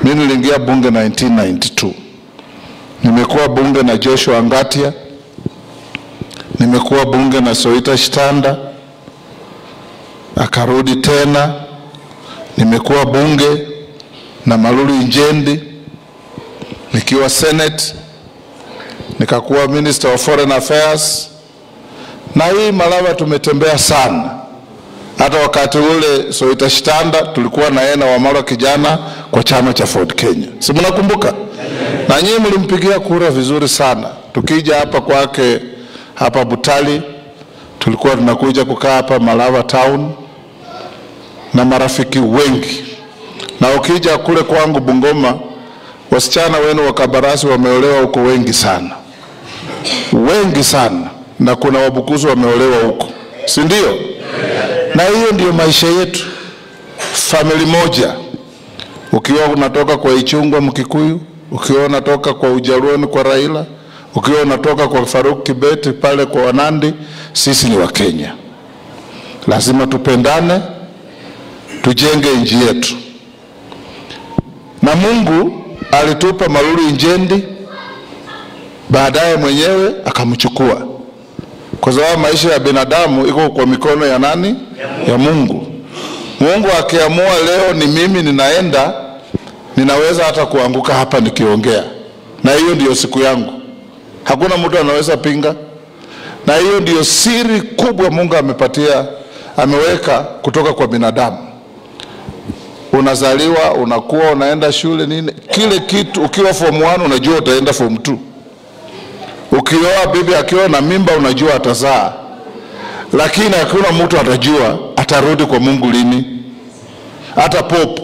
Mimi niliingia bunge 1992. Nimekuwa bunge na Joshua Ngatia. Nimekuwa bunge na Soita Shitanda. Akarudi tena. Nimekuwa bunge na Malulu Injendi. Nikiwa Senate. Nikakuwa Minister of Foreign Affairs. Na hii Malava tumetembea sana. Hata wakati ule Soita Shitanda tulikuwa na yeye na Wamalwa kijana kwa chama cha Ford Kenya. Si mnakumbuka? Na nyinyi mlimpigia kura vizuri sana. Tukija hapa kwake hapa Butali, tulikuwa tunakuja kukaa hapa Malava town na marafiki wengi. Na ukija kule kwangu Bungoma, wasichana wenu wa Kabarasi wameolewa huko wengi sana. Wengi sana. Na kuna Wabukusu wameolewa huko. Si ndio? Na hiyo ndio maisha yetu. Family moja. Ukiwa unatoka kwa Ichungwa Mkikuyu, ukiwa unatoka kwa Ujaluoni kwa Raila, ukiwa unatoka kwa Faruk Kibet pale kwa Wanandi, sisi ni wa Kenya. Lazima tupendane, tujenge nchi yetu. Na Mungu alitupa Malulu Injendi, baadaye mwenyewe akamchukua. Kwa sababu maisha ya binadamu iko kwa mikono ya nani? Ya Mungu. Mungu akiamua leo ni mimi ninaenda, ninaweza hata kuanguka hapa nikiongea. Na hiyo ndiyo siku yangu. Hakuna mtu anaweza pinga. Na hiyo ndiyo siri kubwa Mungu ameweka kutoka kwa binadamu. Unazaliwa, unakuwa, unaenda shule nini? Kile kitu ukiwa form 1 unajua utaenda form 2. Ukioa bibi akiwa na mimba unajua atazaa. Lakini hakuna mtu atajua atarudi kwa Mungu lini. Hata Pope.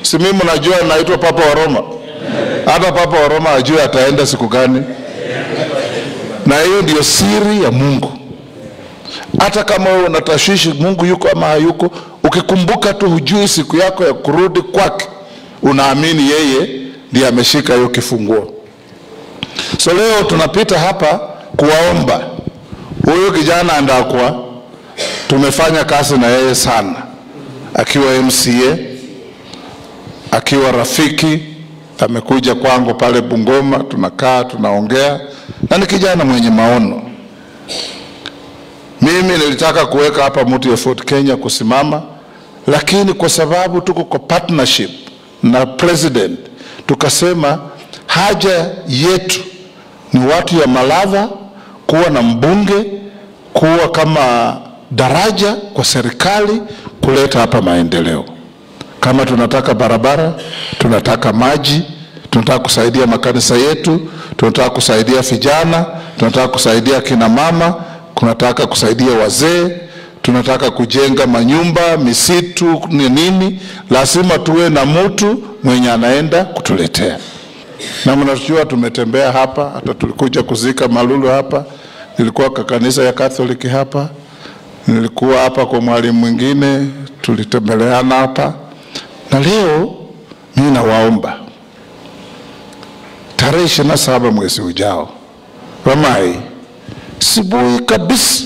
Si mimi najua naitwa Papa wa Roma. Hata Papa wa Roma ajua ataenda siku gani. Na hiyo ndio siri ya Mungu. Hata kama wewe unatashwishi Mungu yuko ama hayuko, ukikumbuka tu hujui siku yako ya kurudi kwake, unaamini yeye ndiye ameshika hiyo kifunguo. So leo tunapita hapa kuwaomba. Huyu kijana Ndakwa tumefanya kazi na yeye sana. Akiwa MCA, akiwa rafiki, amekuja kwangu pale Bungoma, tunakaa, tunaongea, na ni kijana mwenye maono. Mimi nilitaka kuweka hapa mtu ya Ford Kenya kusimama, lakini kwa sababu tuko kwa partnership na president, tukasema haja yetu ni watu ya Malava kuwa na mbunge, kuwa kama daraja kwa serikali kuleta hapa maendeleo. Kama tunataka barabara, tunataka maji, tunataka kusaidia makanisa yetu, tunataka kusaidia vijana, tunataka kusaidia kina mama, tunataka kusaidia wazee, tunataka kujenga manyumba, misitu, nini, lazima tuwe na mtu mwenye anaenda kutuletea. Na mnajua tumetembea hapa, hata tulikuja kuzika Malulu hapa, nilikuwa kwa kanisa ya Catholic hapa, nilikuwa hapa kwa mwalimu mwingine, tulitembeleana hapa. Na leo mimi nawaomba tarehe 27 mwezi ujao, Ramai, sibui kabisa,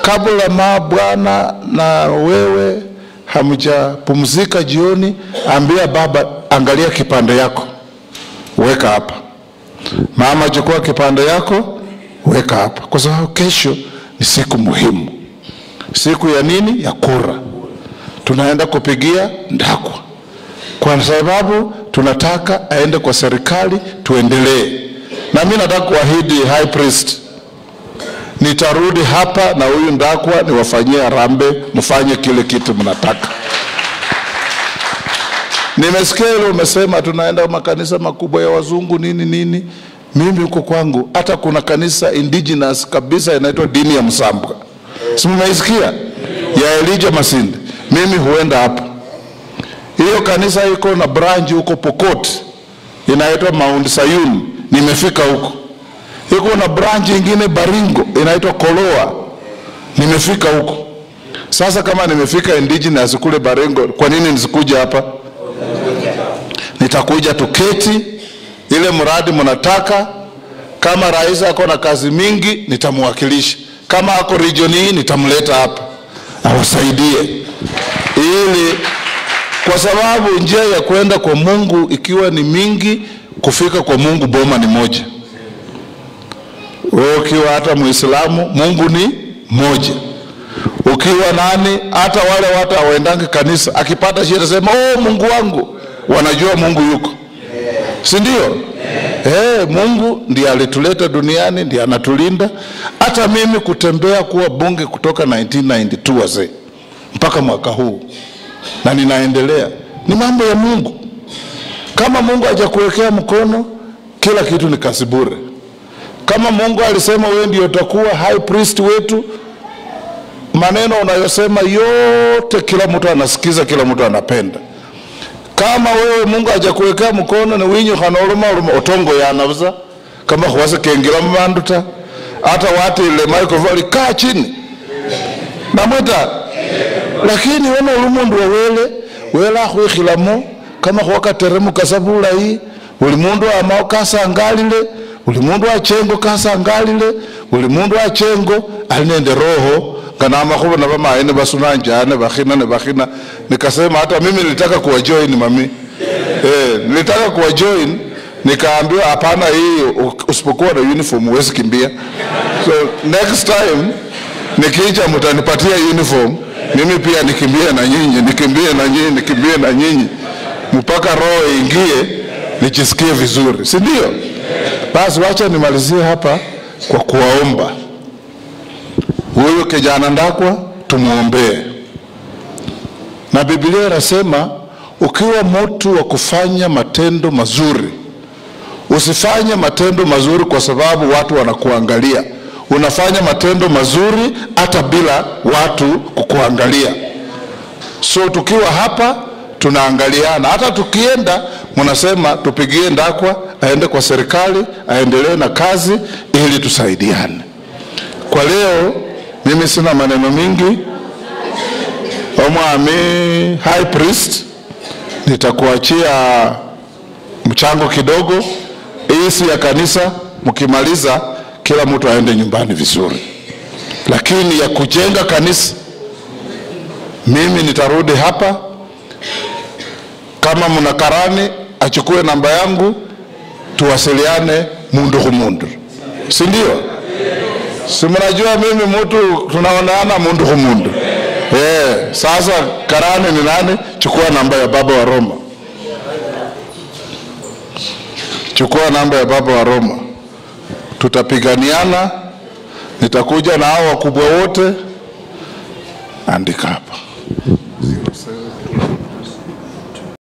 kabla mabwana na wewe hamjapumzika jioni, ambia baba angalia kipande yako, weka hapa. Mama chukua kipande yako, weka hapa. Kwa sababu kesho ni siku muhimu. Siku ya nini? Ya kura. Tunaenda kupigia Ndakwa. Kwa sababu tunataka aende kwa serikali, tuendelee. Na mimi nataka kuahidi high priest, nitarudi hapa na huyu Ndakwa niwafanyie harambee, mfanye kile kitu mnataka. Nimesikia ile umesema tunaenda makanisa makubwa ya wazungu nini. Mimi huko kwangu hata kuna kanisa indigenous kabisa inaitwa dini ya Msambwa. Si mmeisikia? Ya Elijah Masinde. Mimi huenda hapo. Hiyo kanisa iko na branch huko Pokot, inaitwa Mount Sayuni. Nimefika huko. Iko na branch nyingine Baringo, inaitwa Koloa. Nimefika huko. Sasa kama nimefika indigenous kule Baringo, kwa nini nisikuja hapa? Nitakuja tuketi, ile mradi mnataka. Kama rais ako na kazi mingi, nitamwakilisha. Kama ako region hii, nitamleta hapa awasaidie, ili kwa sababu njia ya kwenda kwa Mungu ikiwa ni mingi, kufika kwa Mungu boma ni moja. Wewe ukiwa hata Muislamu, Mungu ni moja. Ukiwa nani, hata wale watu hawaendangi kanisa, akipata shida sema oh Mungu wangu, wanajua Mungu yuko. Si ndio? Mungu ndiye alituleta duniani, ndiye anatulinda. Hata mimi kutembea kuwa bunge kutoka 1992 wazee mpaka mwaka huu na ninaendelea, ni mambo ya Mungu. Kama Mungu hajakuwekea mkono, kila kitu ni kazi bure. Kama Mungu alisema wewe ndio utakuwa high priest wetu, maneno unayosema yote kila mtu anasikiza, kila mtu anapenda. Kama wewe Mungu hajakuwekea mkono, na winyo hanoroma otongo ya navuza kama huwase kengela mmanduta, hata watu ile microphone kaa chini na mwita. Lakini wana ulimundu wa wele akhwikhilamo kama khwakateremu kasabula hii, uli mundu amao kasangalile, uli mundu achengo kasangalile, uli mundu achengo alinende roho kana amakhuba na bamaine basunanjane bakhina. Nikasema hata mimi nilitaka kuwajoin mami, nilitaka kuwajoin, nikaambiwa hapana, hii usipokuwa na uniform huwezi kimbia. So next time nikija mtanipatia uniform, mimi pia nikimbie na nyinyi mpaka roho ingie nijisikie vizuri, si ndio? Basi wacha nimalizie hapa kwa kuwaomba. Huyo kijana Ndakwa tumuombee. Na Biblia inasema ukiwa mtu wa kufanya matendo mazuri, usifanye matendo mazuri kwa sababu watu wanakuangalia. Unafanya matendo mazuri hata bila watu kukuangalia. So tukiwa hapa tunaangaliana, hata tukienda mnasema tupigie Ndakwa aende kwa serikali, aendelee na kazi ili tusaidiane. Kwa leo mimi sina maneno mingi. Omwami high priest, nitakuachia mchango kidogo. Hii ya kanisa, mkimaliza kila mtu aende nyumbani vizuri. Lakini ya kujenga kanisa, mimi nitarudi hapa. Kama mna karani, achukue namba yangu, tuwasiliane mundu kumundu. Si ndio? Si mnajua mimi mtu tunaonana mundu kumundu. Sasa karani ni nani? Chukua namba ya baba wa Roma. Chukua namba ya baba wa Roma. Tutapiganiana, nitakuja na hao wakubwa wote, andika hapa.